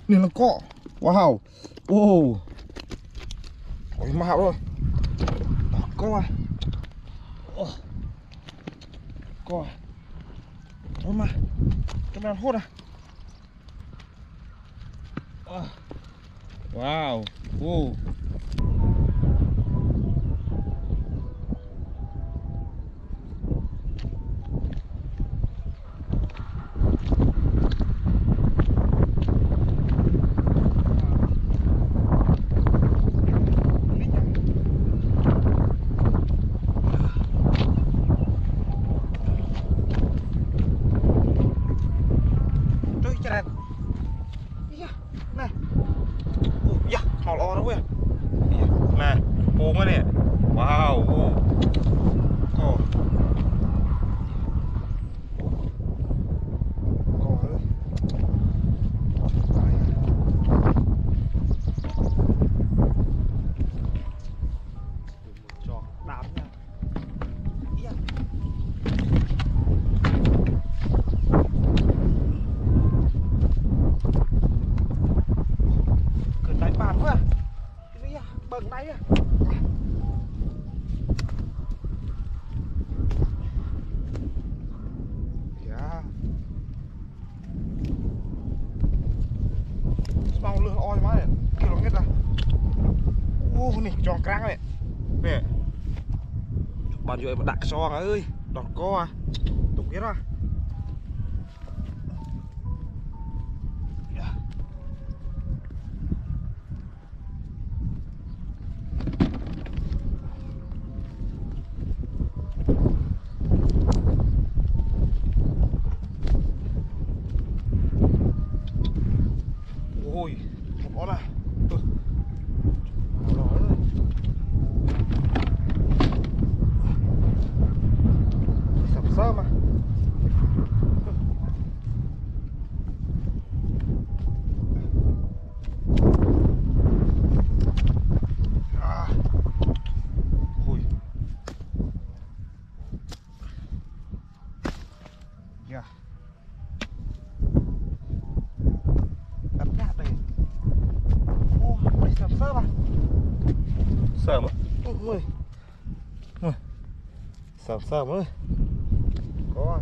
Này là cọ. Wow. Ôi mạo rồi. Coi. Coi. Thôi mà. Cái này hốt à. Wow. Họ lo đó quên. Nè, cuồng quá nè. Wow. Cò. Cò đấy. Cho đám nha. Cơn đánh bàn quá. Bận tay à. Mau lừa oi má này. Kêu nó hết ra. Này tròn căng này. Nè. Bạn dưới mà đặt xoong ơi. Đòn co à. Tục hết ra. Ôi, một con à. Sập sơ mà. Ôi. Yeah. Sơ mà. Sơ mà. Ui. Sơ mà ơi. Có.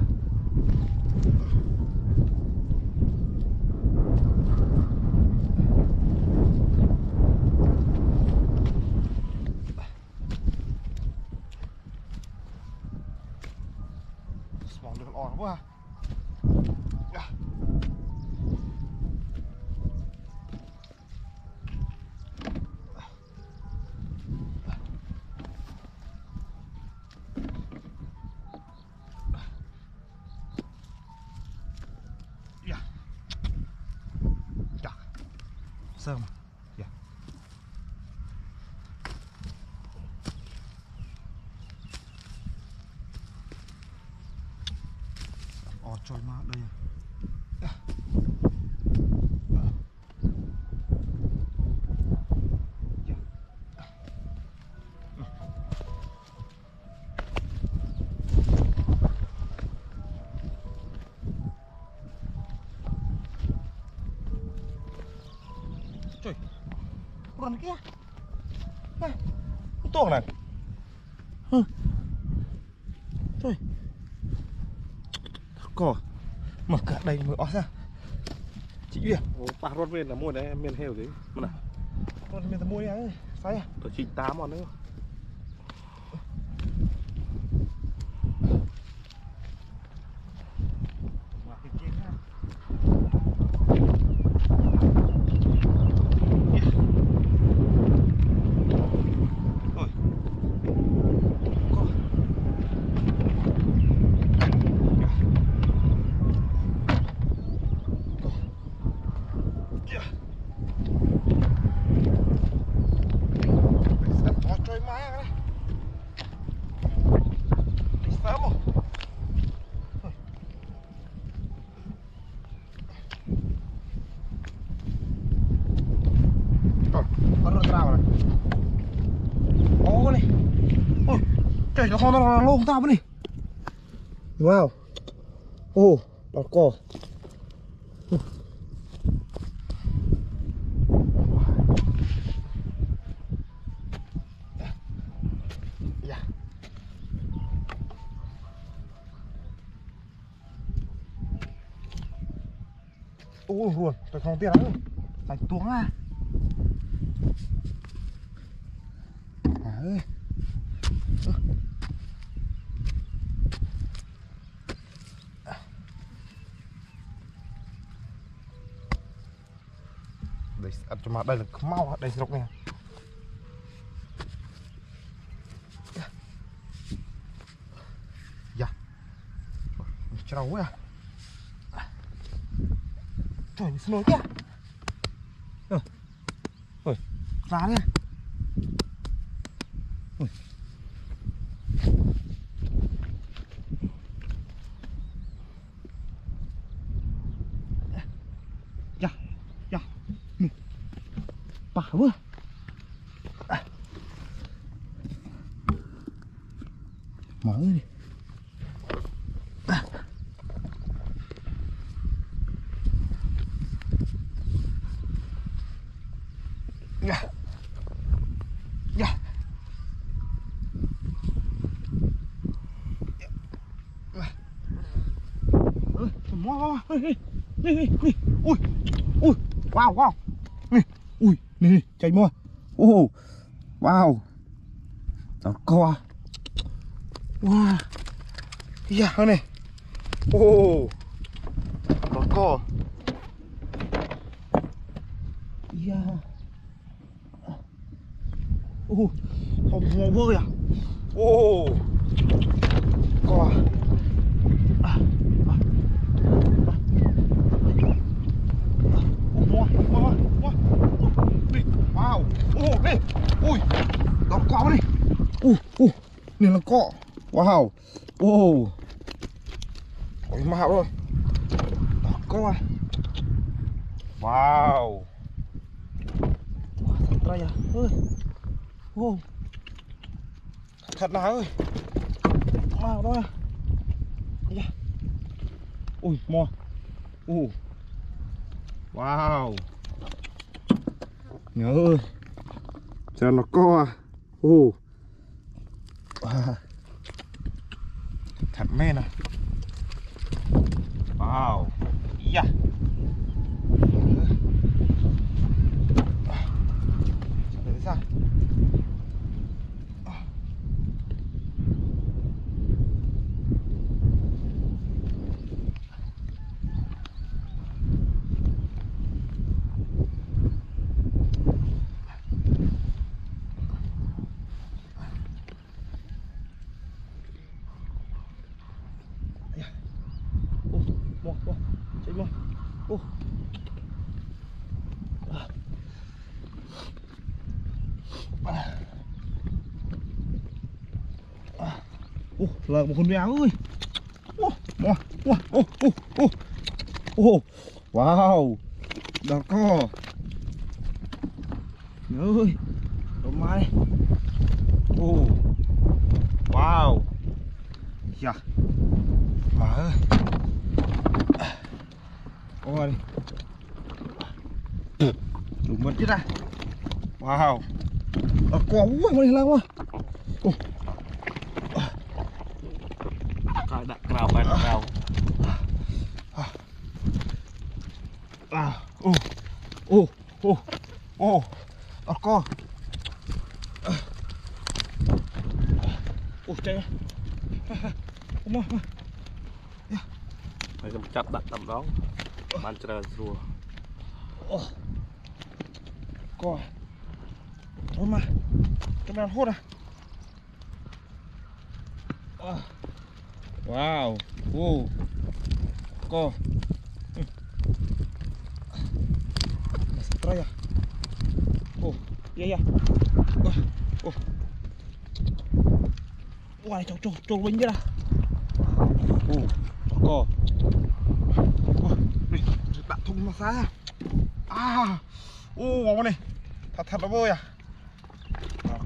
Mỏng được ỏn quá. Sơ mà. Yeah. Trôi má đây à. Trời, con kia, tuồng này, trời, cỏ, mở cả đây mới ói ra, chị Duyên, bà rốt về là mua đấy, miền heo đấy, mà nào, con miền ta mua đấy, sai à, tôi chỉ 8 món nữa. Trời, nó không nó lông tao đi. Wow. Đọt cò. Ui luôn, tôi không tiếc lắm. Phải tuống à. Ơi. Đây, cho mà đây là mau, đây rộng nè. Dạ. Trâu quá à. Trời, nó nổi kìa. Ôi, ra đi. Ôi. Dạ, dạ. Bà quá. Mở đi. Dạ. Dạ. Wow, ui, ui, wow, wow, nè, ui, nè, chạy mua, oh, wow, đó co, wow, dạ hơn này, oh, đó co, dạ, oh, không ngồi bơi à, oh, co. Wow, đây, ui, đó cọ đi, này là cọ, wow, ôi mạo rồi, đó cọ, wow, thật đây à, ơi, thật nào ơi, mạo đó à, ui mò, wow. Nhớ ơi, chờ nó co à, thật men à, wow, yeah. Để sao? Chạy mua. Là một con mèo ơi. Wow. Đó co. Nhớ ơi. Đó mai. Wow. Dạ. Má ơi. Ôi. Đủ mất chết ra. Wow. Đó co quá này là quá. Đặt vào phải vào. Đó co. Chạy. Phải cầm chặt đặt tầm đó. Bạn chờ rùa. Co. Thôi mà. Cái này hốt à. Wow. Co. Try à. Yeah. Wow, trâu bánh chứ nào. Co. Đặt thùng mà xa. Này. Thật là bơi à.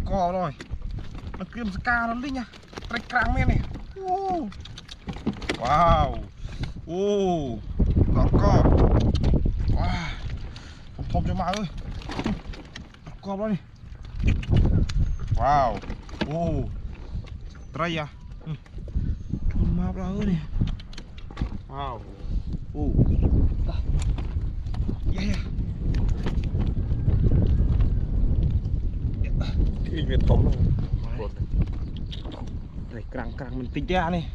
Co rồi. Nó kiếm ska nó đi nha. Trạch crang men này. Wow. Đó co. Wow. Thôm cho má ơi. Co đó đi. Wow. Try à. Má ra ơi nè. Wow. Yeah. Cái miền thống luôn. Này càng mình tính ra này.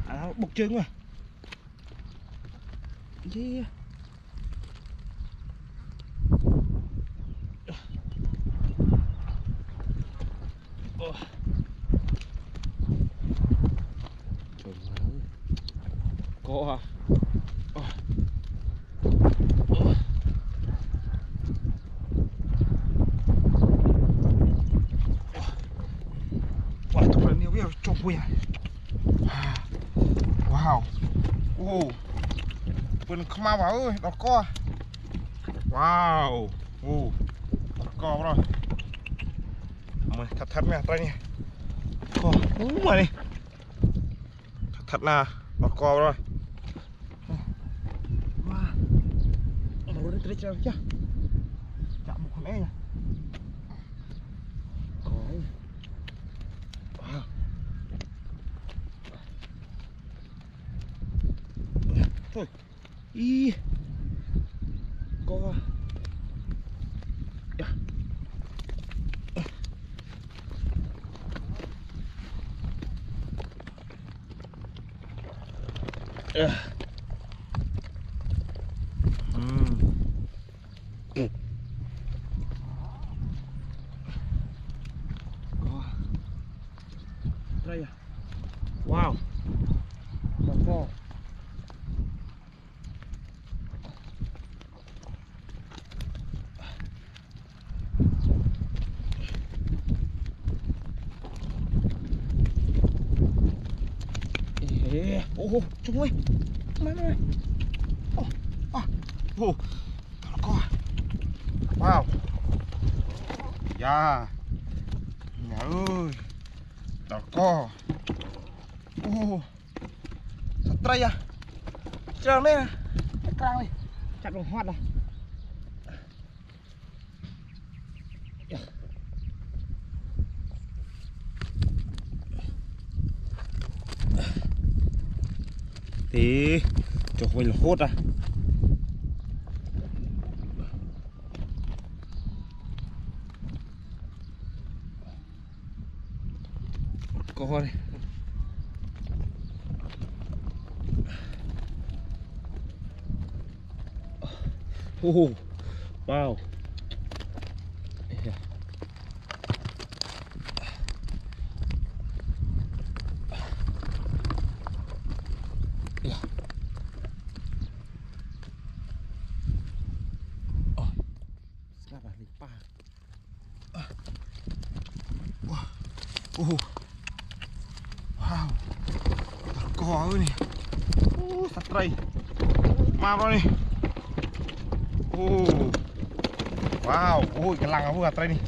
Nó bốc trứng rồi. Yeah. Trời ơi. Có à? Chụp vui à? Wow. Pun không mau vào ơi, đọt co. Wow. Đọt co rồi. Mày thật nè, tay nè. Co, mà đi. Thật nè, đọt co rồi. Wow. Nó đi chơi chứ. Chạm một con ấy nha. Thôi. Ý. Có. Có. Đây à. Wow. Đọt co. Chúng ơi. Mày. Đọt co. Wow. Yeah. Nhà ơi. Đọt co. Thật tray à. Chờ đây nè. Cái căng này. Chặt vào hoạt này. Thì cho mình là hốt à. Có đây. Wow. Wow. Đọt co ơi nè. Sắt tray. Mà vào đi. Wow. Ôi cái lăng ở tray này.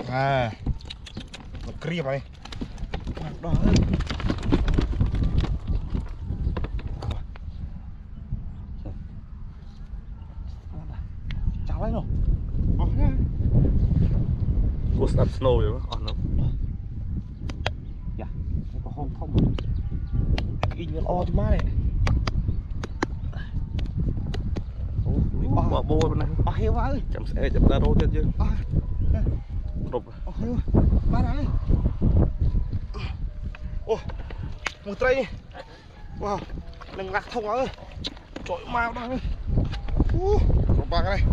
À. Nó kia vào đây. Đó ơi. Chào anh rồi. Cô snap snow vậy đó, nó. Dạ, nó có không. Cái như o thì má này. Bỏ bôi bên này. Heo ơi. Chậm xe chậm ra rô thêm chứ. Rụp. Heo. Má này. Một tray đi. Wow. Đừng ngạc thông ơi. Trời mau đó ơi. Ba cái này.